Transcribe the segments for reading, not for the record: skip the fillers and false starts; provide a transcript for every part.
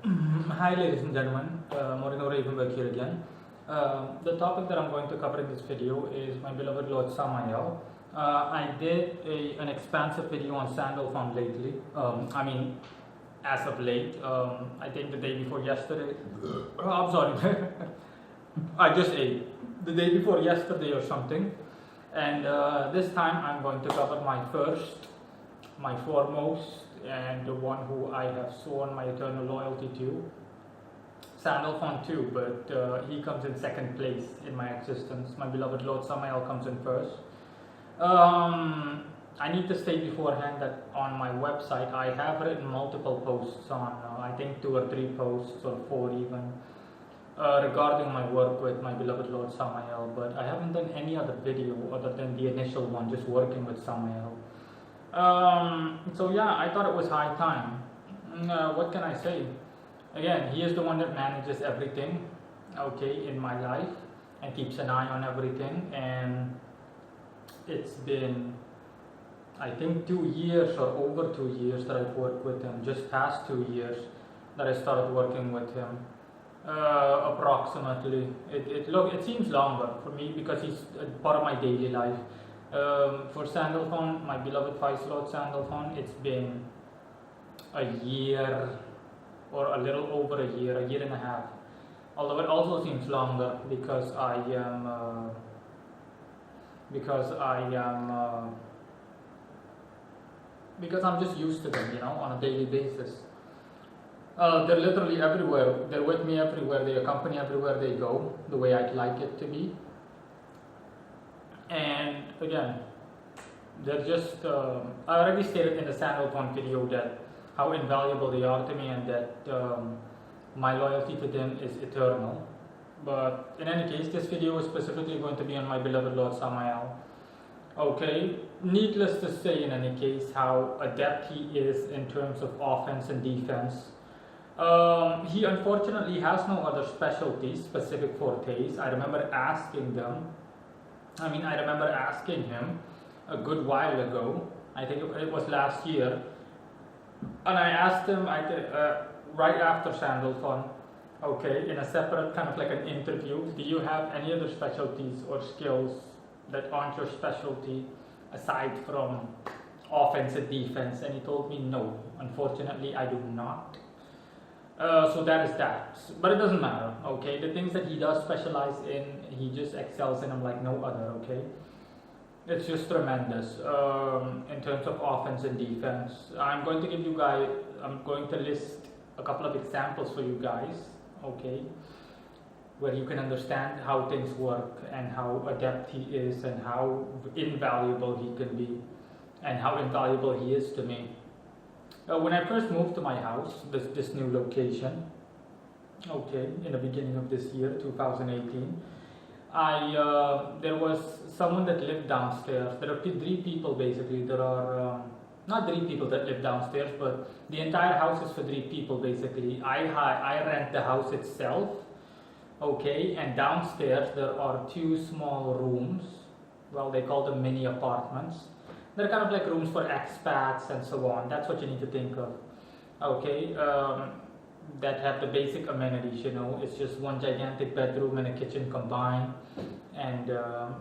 Hi, ladies and gentlemen. Morino Ravenberg here again. The topic that I'm going to cover in this video is my beloved Lord Samael. I did an expansive video on Sandal Farm lately. As of late. I think the day before yesterday. I'm sorry. I just ate. The day before yesterday or something. And this time I'm going to cover my first, my foremost, and the one who I have sworn my eternal loyalty to, Sandalphon too, but he comes in second place in my existence. My beloved Lord Samael comes in first. I need to state beforehand that on my website I have written multiple posts on, I think 2 or 3 posts or 4 even, regarding my work with my beloved Lord Samael, but I haven't done any other video other than the initial one, just working with Samael. So yeah, I thought it was high time. What can I say? Again, he is the one that manages everything, okay, in my life and keeps an eye on everything. And it's been, I think, 2 years or over 2 years that I've worked with him. Just past 2 years that I started working with him. Approximately. It seems longer for me because he's part of my daily life. For Sandalphon, my beloved Vice Lord Sandalphon, it's been a year or a little over a year and a half. Although it also seems longer because I'm just used to them, on a daily basis. They're literally everywhere. They're with me everywhere. They accompany everywhere they go, the way I'd like it to be. And again, they're just, I already stated in the Sandalphon video that how invaluable they are to me and that my loyalty to them is eternal. But in any case, this video is specifically going to be on my beloved Lord Samael. Okay, needless to say in any case how adept he is in terms of offense and defense. He unfortunately has no other specialties, specific fortes. I remember asking him a good while ago. I think it was last year. And I asked him, right after Sandalphon, okay, in a separate kind of like an interview, do you have any other specialties or skills that aren't your specialty aside from offense and defense? And he told me, no, unfortunately I do not. So that is that. But it doesn't matter, okay? The things that he does specialize in, he just excels in them like no other, okay? It's just tremendous in terms of offense and defense. I'm going to list a couple of examples for you guys, okay? Where you can understand how things work and how adept he is and how invaluable he can be and how invaluable he is to me. When I first moved to my house, this new location, okay, in the beginning of this year, 2018, there was someone that lived downstairs. There are 3 people basically. There are not 3 people that live downstairs, but the entire house is for 3 people basically. I rent the house itself, okay, and downstairs there are 2 small rooms. Well, they call them mini apartments. They're kind of like rooms for expats and so on. That's what you need to think of, okay? That have the basic amenities, It's just one gigantic bedroom and a kitchen combined, and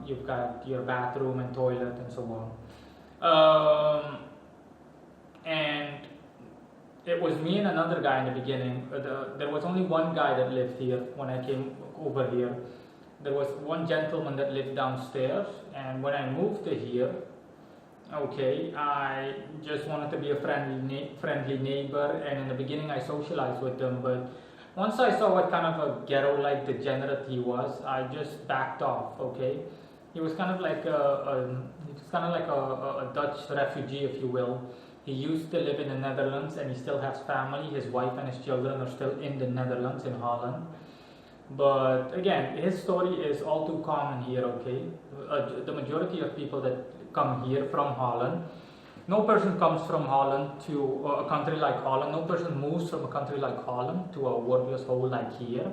you've got your bathroom and toilet and so on. And it was me and another guy in the beginning. There was only one guy that lived here when I came over here. There was one gentleman that lived downstairs, and when I moved to here, okay, I just wanted to be a friendly neighbor, and in the beginning I socialized with him, but once I saw what kind of a ghetto-like degenerate he was, I just backed off, okay? He was kind of like a Dutch refugee, if you will. He used to live in the Netherlands and he still has family. His wife and his children are still in the Netherlands, in Holland. But again, his story is all too common here, okay? The majority of people that come here from Holland, no person comes from Holland to a country like Holland, no person moves from a country like Holland to a worthless hole like here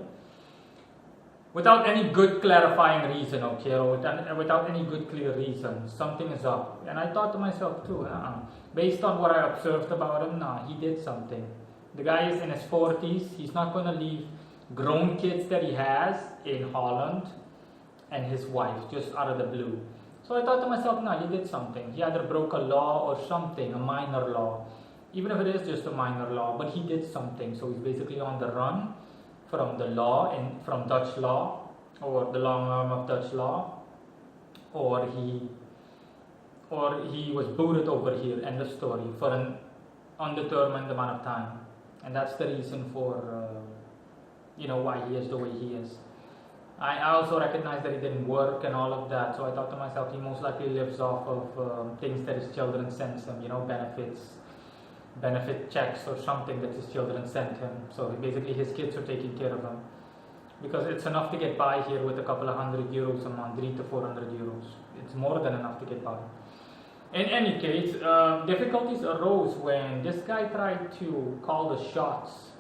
without any good clarifying reason, okay, or without any good clear reason. Something is up. And I thought to myself too, based on what I observed about him, he did something. The guy is in his 40s. He's not going to leave grown kids that he has in Holland and his wife just out of the blue. So I thought to myself, no, he did something. He either broke a law or something, a minor law. Even if it is just a minor law, but he did something. So he's basically on the run from the law and from Dutch law, or the long arm of Dutch law, or he was booted over here, end of story, for an undetermined amount of time. And that's the reason for why he is the way he is. I also recognize that he didn't work and all of that, so I thought to myself, he most likely lives off of things that his children sends him, benefit checks or something that his children sent him. So basically his kids are taking care of him, because it's enough to get by here with a couple of €100 a month, 300 to €400. It's more than enough to get by. In any case, difficulties arose when this guy tried to call the shots.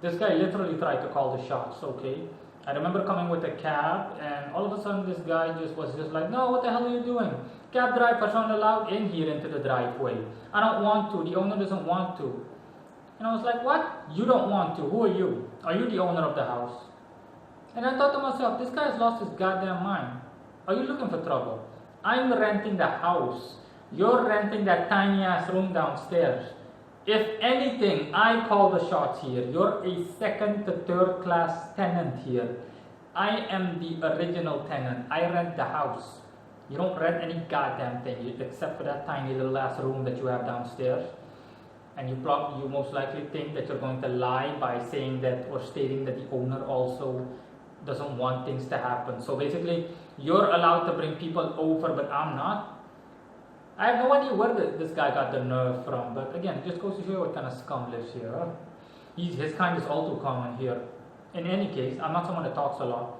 This guy literally tried to call the shots, okay? I remember coming with a cab, and all of a sudden this guy was just like, no, what the hell are you doing? Cab drivers aren't allowed in here into the driveway. I don't want to. The owner doesn't want to. And I was like, what? You don't want to? Who are you? Are you the owner of the house? And I thought to myself, this guy has lost his goddamn mind. Are you looking for trouble? I'm renting the house. You're renting that tiny ass room downstairs. If anything, I call the shots here. You're a second to third class tenant here. I am the original tenant. I rent the house. You don't rent any goddamn thing except for that tiny little ass room that you have downstairs. And you most likely think that you're going to lie by saying that or stating that the owner also doesn't want things to happen. So basically, you're allowed to bring people over, but I'm not. I have no idea where this guy got the nerve from, but again, it just goes to show you what kind of scum lives here. Huh? His kind is all too common here. In any case, I'm not someone that talks a lot.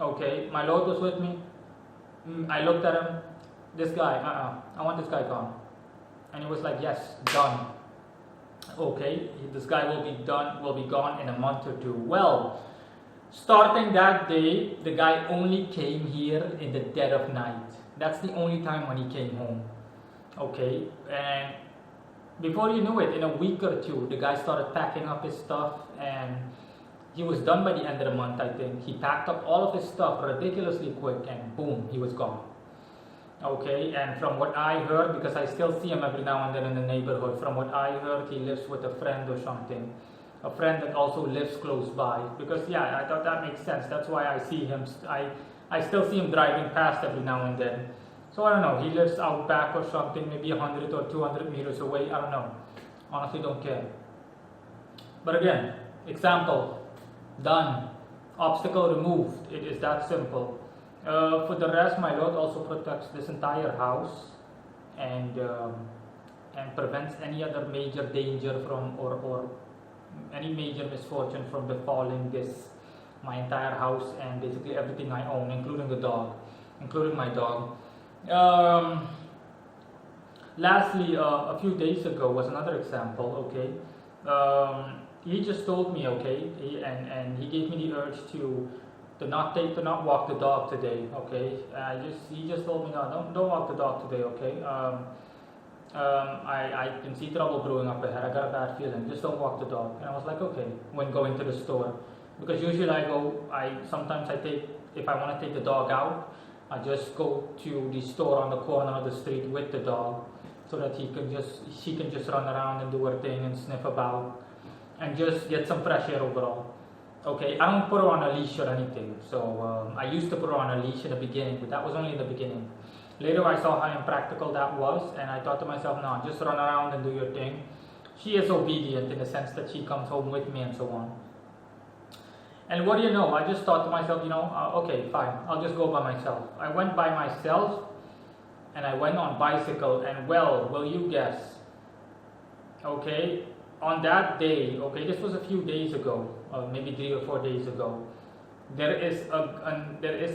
Okay, my Lord was with me. I looked at him. This guy, I want this guy gone. And he was like, yes, done. Okay, this guy will be gone in a month or two. Well, starting that day, the guy only came here in the dead of night. That's the only time when he came home. Okay, and before you knew it, in a week or two, the guy started packing up his stuff, and he was done by the end of the month, I think. He packed up all of his stuff ridiculously quick, and boom, he was gone. Okay, and from what I heard, because I still see him every now and then in the neighborhood, from what I heard, he lives with a friend or something. A friend that also lives close by. Because yeah, I thought that makes sense. That's why I see him. I still see him driving past every now and then. So I don't know, he lives out back or something, maybe 100 or 200 meters away, I don't know. Honestly, don't care. But again, example, done. Obstacle removed. It is that simple. For the rest, my Lord also protects this entire house and prevents any other major danger from or any major misfortune from befalling my entire house and basically everything I own, including my dog. Lastly, a few days ago was another example. Okay, he just told me, okay, and he gave me the urge to not walk the dog today. Okay, he just told me, no, don't walk the dog today. Okay, I can see trouble brewing up ahead. I got a bad feeling. Just don't walk the dog. And I was like, okay. When going to the store, because usually sometimes if I want to take the dog out, I just go to the store on the corner of the street with the dog, so that she can just run around and do her thing and sniff about, and just get some fresh air overall. Okay, I don't put her on a leash or anything. So I used to put her on a leash in the beginning, but that was only in the beginning. Later I saw how impractical that was, and I thought to myself, no, just run around and do your thing. She is obedient in the sense that she comes home with me and so on. And what do you know, I just thought to myself, okay, fine, I'll just go by myself. I went by myself, and I went on bicycle, and well, will you guess? Okay, on that day, okay, this was a few days ago, maybe 3 or 4 days ago, there is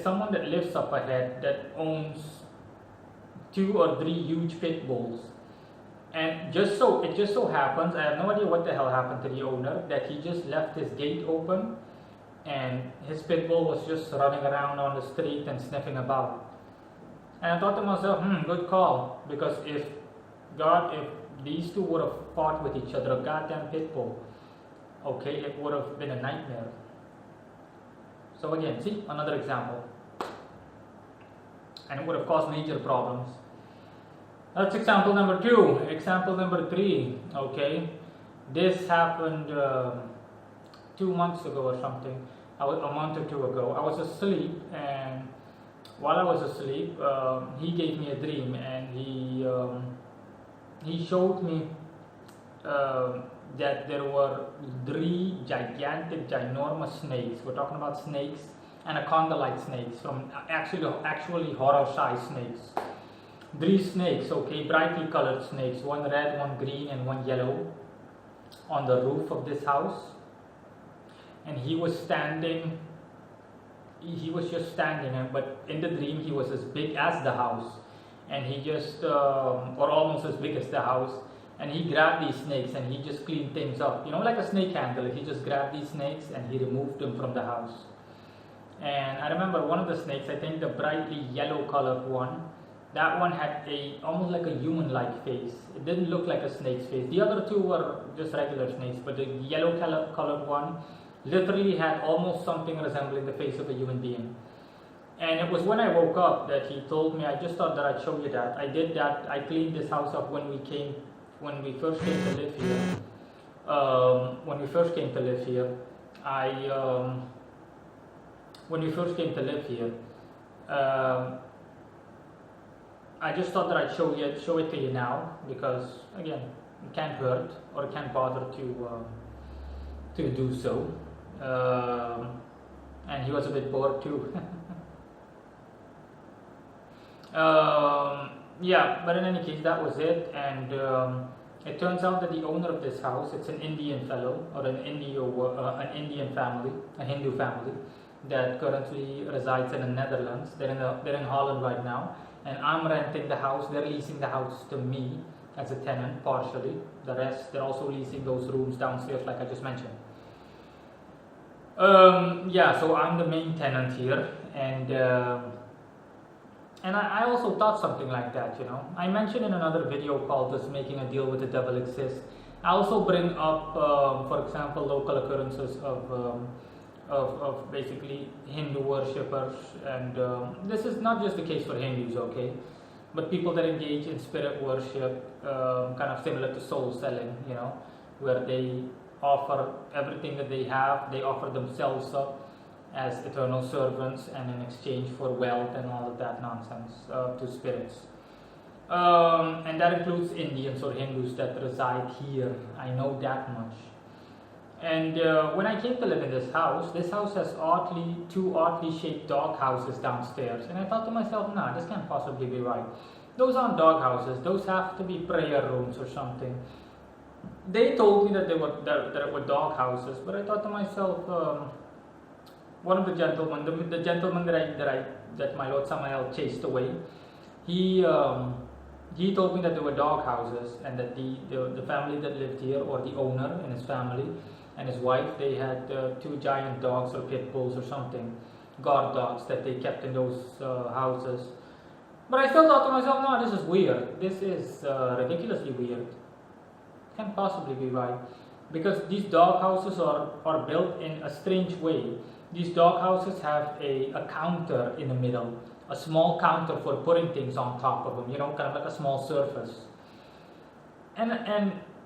someone that lives up ahead that owns 2 or 3 huge pit bulls. And it just so happens, I have no idea what the hell happened to the owner, that he just left his gate open and his pit bull was just running around on the street and sniffing about. And I thought to myself, good call, because if these two would have fought with each other, a goddamn pit bull. Okay, it would have been a nightmare. So again, see, another example. And it would have caused major problems. That's example number 2. Example number 3, okay. This happened 2 months ago or something, a month or 2 ago. I was asleep, and while I was asleep, he gave me a dream, and he showed me that there were 3 gigantic, ginormous snakes. We're talking about snakes, anaconda-like snakes, from actually horror-sized snakes. 3 snakes, okay, brightly colored snakes, one red, one green, and one yellow, on the roof of this house. And he was standing. He was just standing, but in the dream he was as big as the house, and he just, or almost as big as the house. And he grabbed these snakes and he just cleaned things up, you know, like a snake handler. He just grabbed these snakes and he removed them from the house. And I remember one of the snakes, I think the brightly yellow colored one, that one had almost like a human-like face. It didn't look like a snake's face. The other 2 were just regular snakes, but the yellow colored one literally had almost something resembling the face of a human being. And it was when I woke up that he told me, I just thought that I'd show you that. I did that. I cleaned this house up when we first came to live here. When we first came to live here, I just thought that I'd show it to you now, because again, it can't hurt, or it can't bother to do so. And he was a bit bored too. Yeah, but in any case, that was it. And it turns out that the owner of this house, it's an Indian fellow, or an Indian family, a Hindu family, that currently resides in the Netherlands. They're in Holland right now, and I'm renting the house. They're leasing the house to me as a tenant partially. The rest, they're also leasing those rooms downstairs, like I just mentioned. Yeah, so I'm the main tenant here, and I also thought something like that, you know. I mentioned in another video called "Does Making a Deal with the Devil Exist?" I also bring up, for example, local occurrences of basically Hindu worshippers, and this is not just the case for Hindus, okay, but people that engage in spirit worship, kind of similar to soul selling, you know, where they offer everything that they have, they offer themselves up as eternal servants, and in exchange for wealth and all of that nonsense to spirits. And that includes Indians or Hindus that reside here. I know that much. And when I came to live in this house has 2 oddly shaped dog houses downstairs. And I thought to myself, nah, this can't possibly be right. Those aren't dog houses. Those have to be prayer rooms or something. They told me that they were dog houses, but I thought to myself, one of the gentlemen, the gentleman that my Lord Samael chased away, he told me that they were dog houses, and that the family that lived here, or the owner and his family and his wife, they had 2 giant dogs or pit bulls or something, guard dogs, that they kept in those houses. But I still thought to myself, no, this is weird. This is ridiculously weird. Can't possibly be right, because these dog houses are built in a strange way. These dog houses have a counter in the middle, a small counter for putting things on top of them, you know, kind of like a small surface. And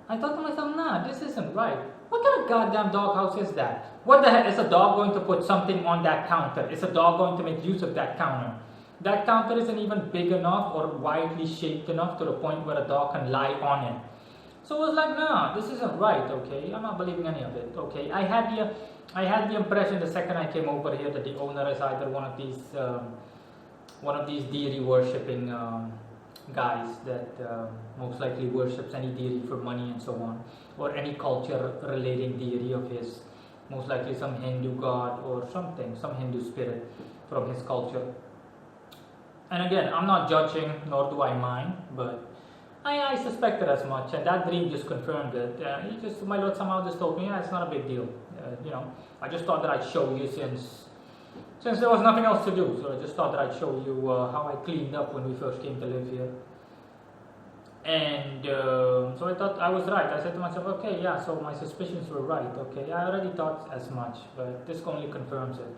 I thought to myself, nah, this isn't right. What kind of goddamn dog house is that? What the heck, is a dog going to put something on that counter? Is a dog going to make use of that counter? That counter isn't even big enough or widely shaped enough to the point where a dog can lie on it. So I was like, nah, this isn't right, okay? I'm not believing any of it, okay? I had the impression the second I came over here that the owner is either one of these deity worshipping guys that most likely worships any deity for money and so on, or any culture relating deity of his, most likely some Hindu god or something, some Hindu spirit from his culture. And again, I'm not judging, nor do I mind, but I suspected as much, and that dream just confirmed it. My Lord Samael just told me, yeah, it's not a big deal. You know, I just thought that I'd show you since there was nothing else to do. So I just thought that I'd show you how I cleaned up when we first came to live here. And so I thought I was right. I said to myself, okay, yeah, so my suspicions were right. Okay, I already thought as much, but this only confirms it.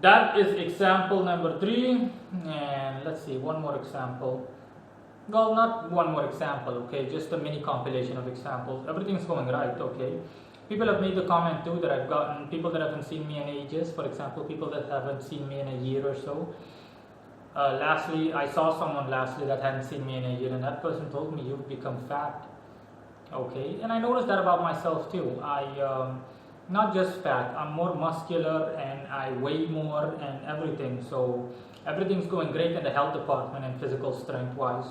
That is example number 3. And let's see, one more example. Well, not one more example, okay, just a mini compilation of examples. Everything's going right, okay. People have made the comment too that I've gotten people that haven't seen me in ages, for example, people that haven't seen me in a year or so. Lastly, I saw someone lastly that hadn't seen me in a year, and that person told me, you've become fat. Okay, and I noticed that about myself too. Not just fat, I'm more muscular and I weigh more and everything. So everything's going great in the health department and physical strength wise.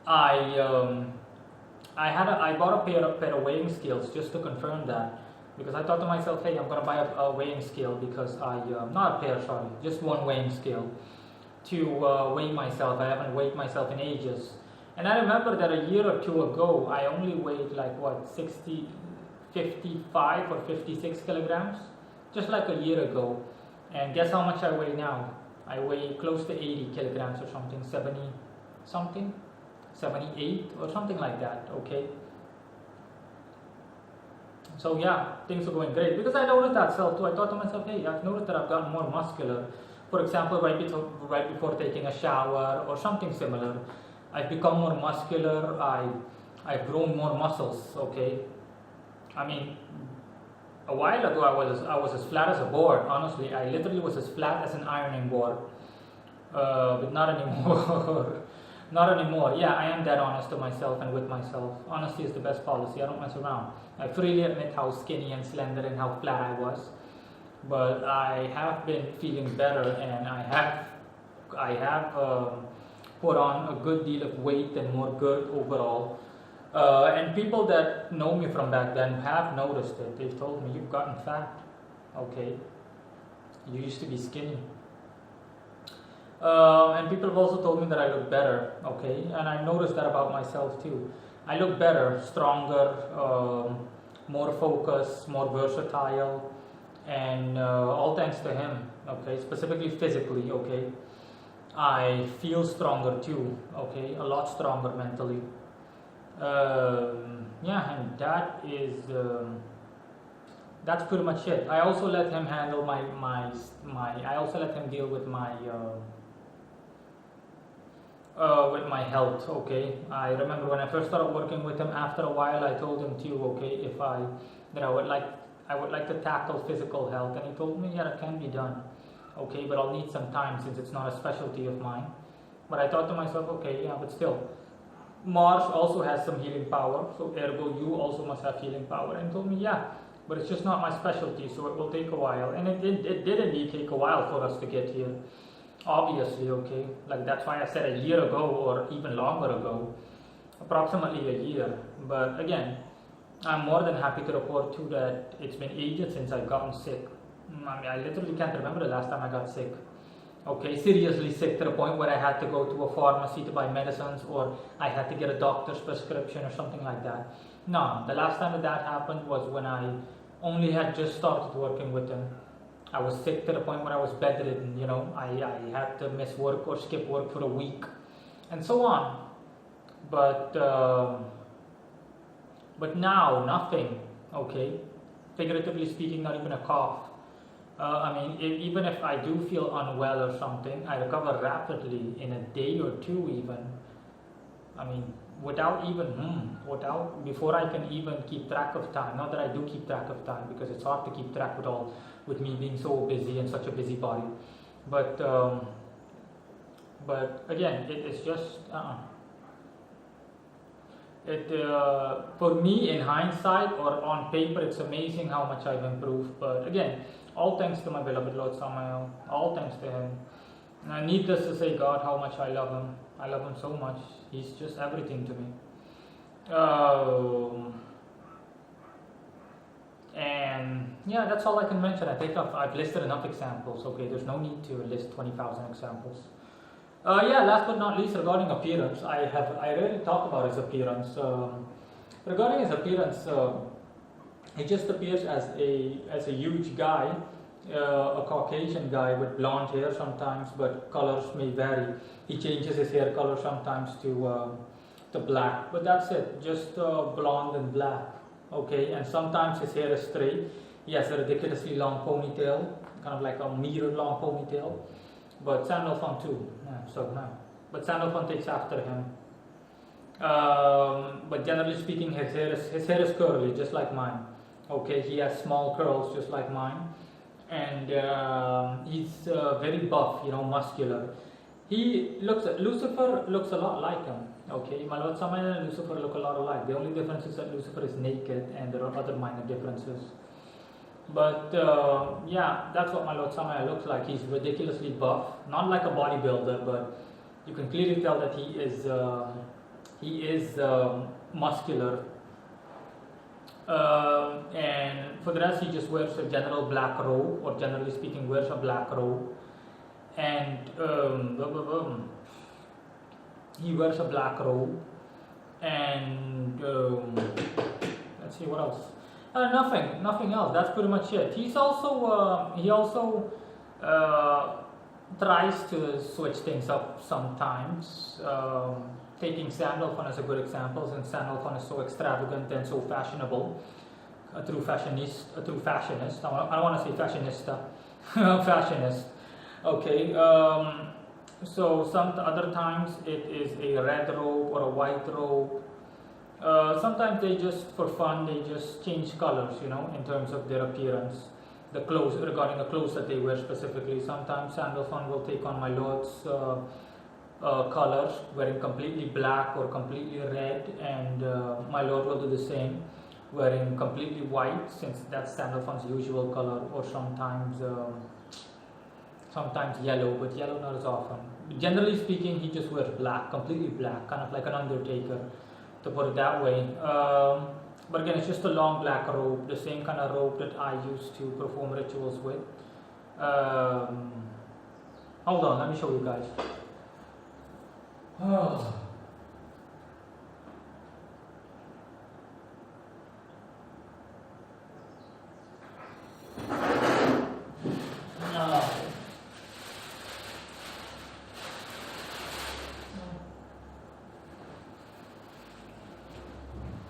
I bought a pair of weighing scales just to confirm that, because I thought to myself, hey, I'm gonna buy a weighing scale because not a pair, sorry, just one weighing scale to weigh myself. I haven't weighed myself in ages. And I remember that a year or two ago, I only weighed like 55 or 56 kilograms, just like a year ago. And guess how much I weigh now? I weigh close to 80 kilograms or something, 70 something, 78 or something like that, okay? So yeah, things are going great, because I noticed that self too. I thought to myself, hey, I've noticed that I've gotten more muscular. For example, right before taking a shower or something similar, I've become more muscular. I've grown more muscles. Okay, I mean, a while ago I was as flat as a board. Honestly, I literally was as flat as an ironing board. But not anymore. Not anymore. Yeah, I am that honest to myself and with myself. Honesty is the best policy. I don't mess around. I freely admit how skinny and slender and how flat I was, but I have been feeling better, and I have put on a good deal of weight and more girth overall. And people that know me from back then have noticed it. They've told me, you've gotten fat. Okay, you used to be skinny. And people have also told me that I look better, okay, and I've noticed that about myself too. I look better, stronger, more focused, more versatile, and all thanks to him, okay, specifically physically, okay. I feel stronger too, okay, a lot stronger mentally. Yeah, and that's pretty much it. I also let him handle I also let him deal with my health, okay. I remember when I first started working with him, after a while I told him too, okay, I would like to tackle physical health, and he told me, yeah, it can be done, okay, but I'll need some time since it's not a specialty of mine. But I thought to myself, okay, yeah, but still, Mars also has some healing power, so ergo you also must have healing power. And he told me, yeah, but it's just not my specialty, so it will take a while. And it did indeed take a while for us to get here. Obviously, okay, like that's why I said a year ago or even longer ago, approximately a year. But again, I'm more than happy to report too that it's been ages since I've gotten sick. I mean, I literally can't remember the last time I got sick. Okay, seriously sick to the point where I had to go to a pharmacy to buy medicines, or I had to get a doctor's prescription or something like that. No, the last time that happened was when I only had just started working with him. I was sick to the point where I was bedridden, you know, I had to miss work or skip work for a week, and so on. But now, nothing, okay? Figuratively speaking, not even a cough. I mean, even if I do feel unwell or something, I recover rapidly in a day or two even. I mean, before I can even keep track of time. Not that I do keep track of time, because it's hard to keep track with me being so busy and such a busybody. But again, it is just for me in hindsight or on paper, it's amazing how much I've improved. But again, all thanks to my beloved Lord Samael, all thanks to him. And needless to say, God, how much I love him. I love him so much. He's just everything to me. And yeah, that's all I can mention. I think I've listed enough examples. Okay, there's no need to list 20,000 examples. Yeah, last but not least, regarding appearance, I rarely talk about his appearance. Regarding his appearance, he just appears as a huge guy, a Caucasian guy with blonde hair sometimes, but colors may vary. He changes his hair color sometimes to black, but that's it, just blonde and black. Okay, and sometimes his hair is straight. He has a ridiculously long ponytail, kind of like a meter long ponytail. But Sandalphon too, yeah, so no. But Sandalphon takes after him. But generally speaking, his hair is curly, just like mine. Okay, he has small curls, just like mine, and he's very buff, muscular. Lucifer looks a lot like him. Okay, my Lord Samael and Lucifer look a lot alike. The only difference is that Lucifer is naked, and there are other minor differences. But yeah, that's what my Lord Samael looks like. He's ridiculously buff, not like a bodybuilder, but you can clearly tell that he is muscular. And for the rest, he just wears a general black robe, or generally speaking, wears a black robe. And he wears a black robe. And let's see what else. Nothing else. That's pretty much it. He also tries to switch things up sometimes. Taking Sandalphon as a good example, since Sandalphon is so extravagant and so fashionable, a true fashionist. I don't want to say fashionista, fashionist. Okay. So some other times it is a red robe or a white robe. Sometimes they just, for fun, they just change colors, in terms of their appearance. Regarding the clothes that they wear specifically. Sometimes Sandalphon will take on my Lord's colors, wearing completely black or completely red, and my Lord will do the same, wearing completely white, since that's Sandalphon's usual color, or sometimes yellow, but yellow not as often. Generally speaking, he just wears black, completely black, kind of like an undertaker, to put it that way. But again, it's just a long black robe, the same kind of robe that I used to perform rituals with. Hold on, let me show you guys. Oh.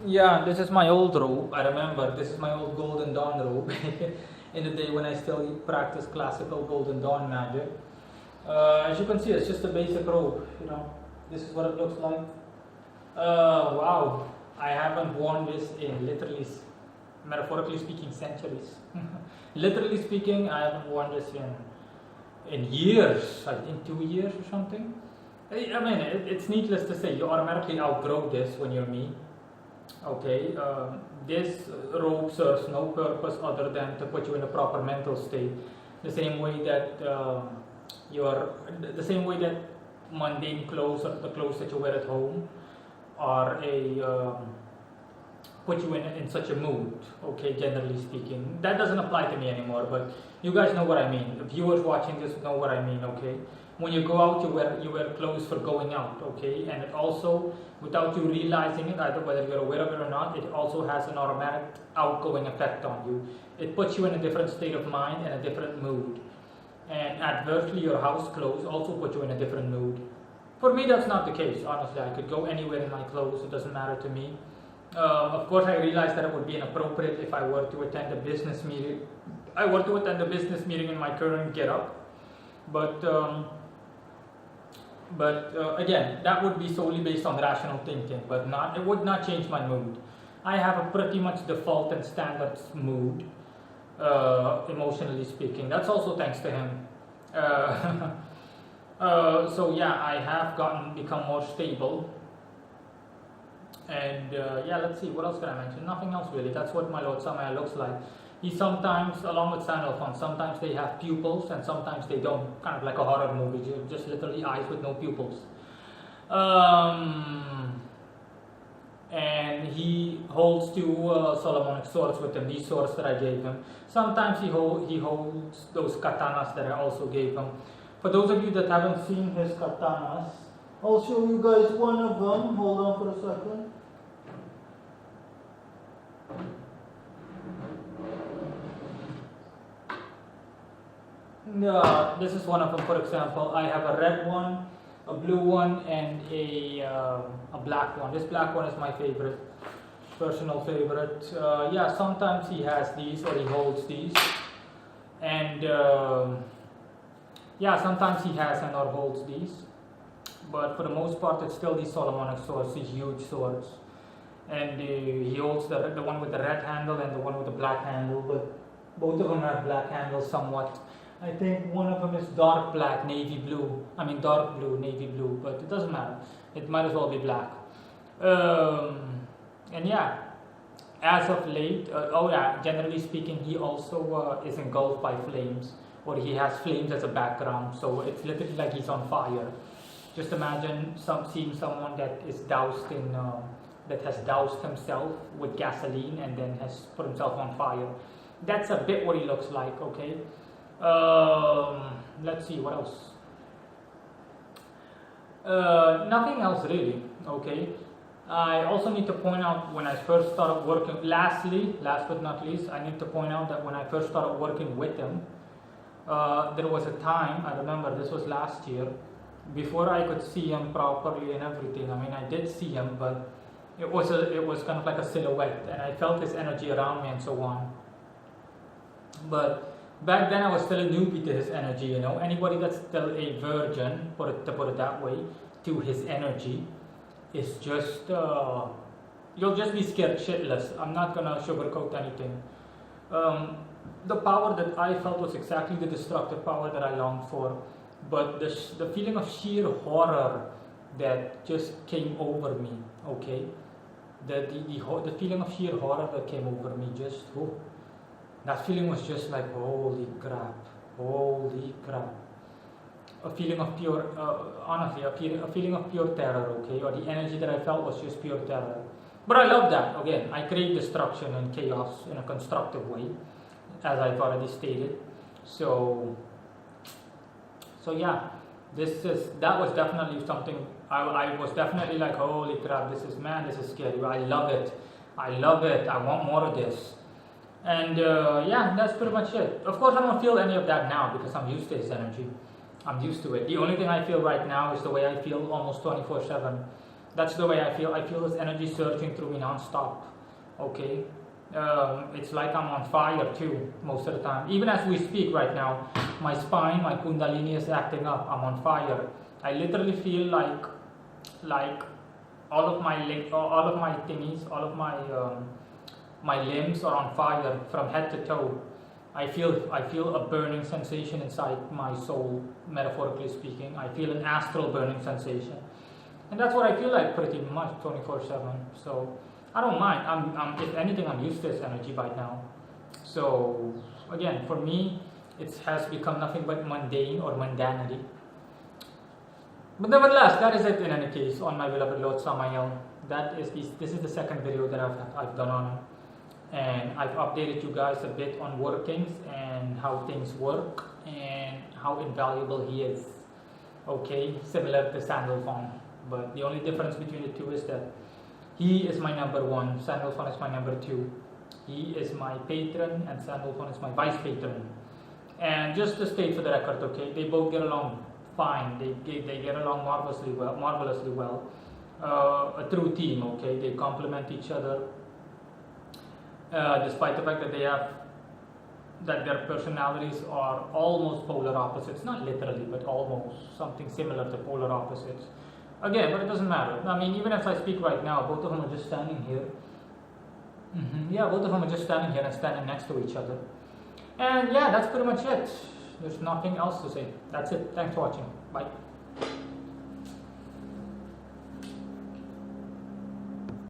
Yeah, this is my old robe. I remember this is my old Golden Dawn robe in the day when I still practiced classical Golden Dawn magic. As you can see, it's just a basic robe, This is what it looks like. Wow, I haven't worn this in literally, metaphorically speaking, centuries. Literally speaking, I haven't worn this in years. I think 2 years or something. I mean, it's needless to say, you automatically outgrow this when you're me. Okay, this robe serves no purpose other than to put you in a proper mental state. The same way that mundane clothes, or the clothes that you wear at home, are put you in such a mood. Okay, generally speaking, that doesn't apply to me anymore. But you guys know what I mean. The viewers watching this know what I mean. Okay, when you go out, you wear clothes for going out. Okay, and it also, without you realizing it, either whether you're aware of it or not, it also has an automatic outgoing effect on you. It puts you in a different state of mind and a different mood. And adversely, your house clothes also put you in a different mood. For me, that's not the case. Honestly, I could go anywhere in my clothes. It doesn't matter to me. Of course, I realize that it would be inappropriate if I were to attend a business meeting. I were to attend a business meeting in my current getup, but again, that would be solely based on rational thinking. But it would not change my mood. I have a pretty much default and standard mood, emotionally speaking. That's also thanks to him. So yeah, I have become more stable. And yeah, let's see, what else can I mention? Nothing else really. That's what my Lord Samael looks like. He sometimes, along with Sandalphon, sometimes they have pupils and sometimes they don't. Kind of like a horror movie, just literally eyes with no pupils. And he holds two Solomonic swords with him, these swords that I gave him. Sometimes he holds those katanas that I also gave him. For those of you that haven't seen his katanas, I'll show you guys one of them. Hold on for a second. This is one of them, for example. I have a red one, a blue one, and a black one. This black one is my favorite, personal favorite. Yeah, sometimes he has these or he holds these, and yeah, sometimes he has and or holds these. But for the most part, it's still these Solomonic swords, these huge swords. And he holds the one with the red handle and the one with the black handle, but both of them have black handles somewhat. I think one of them is dark black, navy blue. I mean dark blue, navy blue, but it doesn't matter. It might as well be black. And yeah, as of late, oh yeah, generally speaking, he also is engulfed by flames, or he has flames as a background. So it's literally like he's on fire. Just imagine seeing someone that is doused in, that has doused himself with gasoline and then has put himself on fire. That's a bit what he looks like. Okay. Let's see what else. Nothing else really. Okay. I also need to point out when I first started working. Last but not least, I need to point out that when I first started working with him, there was a time, I remember this was last year, before I could see him properly and everything. I mean, I did see him, but it was kind of like a silhouette, and I felt his energy around me and so on. But back then I was still a newbie to his energy, you know. Anybody that's still a virgin, to put it that way, to his energy, is just you'll just be scared shitless. I'm not gonna sugarcoat anything. The power that I felt was exactly the destructive power that I longed for, but the feeling of sheer horror that just came over me. Okay, the feeling of sheer horror that came over me, just that feeling was just like holy crap. A feeling of pure, honestly, a feeling of pure terror, okay? Or the energy that I felt was just pure terror. But I love that. Again, I crave destruction and chaos in a constructive way, as I've already stated. So yeah, that was definitely something. I was definitely like, holy crap, this is scary. I love it. I want more of this. And yeah, that's pretty much it. Of course, I don't feel any of that now because I'm used to his energy. I'm used to it. The only thing I feel right now is the way I feel almost 24/7. That's the way I feel. I feel his energy surging through me non-stop. Okay? It's like I'm on fire too most of the time. Even as we speak right now, my spine, my kundalini is acting up. I'm on fire. I literally feel like all of my thingies, all of my limbs are on fire from head to toe. I feel a burning sensation inside my soul, metaphorically speaking. I feel an astral burning sensation, and that's what I feel like pretty much 24/7. So I don't mind. I'm if anything, I'm used to this energy by now. So again, for me, it has become nothing but mundane or mundanity. But nevertheless, that is it in any case on my beloved Lord Samael. This is the second video that I've done on him. And I've updated you guys a bit on workings and how things work and how invaluable he is. Okay, similar to Sandalphon, but the only difference between the two is that he is my number one, Sandalphon is my number two. He is my patron and Sandalphon is my vice patron. And just to state for the record, okay, they both get along fine. They get along marvelously well. A true team. Okay, they complement each other. Despite the fact that their personalities are almost polar opposites, not literally, but almost something similar to polar opposites. Again, but it doesn't matter. I mean, even as I speak right now, both of them are just standing here. Yeah, both of them are just standing here and standing next to each other. And yeah, that's pretty much it. There's nothing else to say. That's it. Thanks for watching. Bye.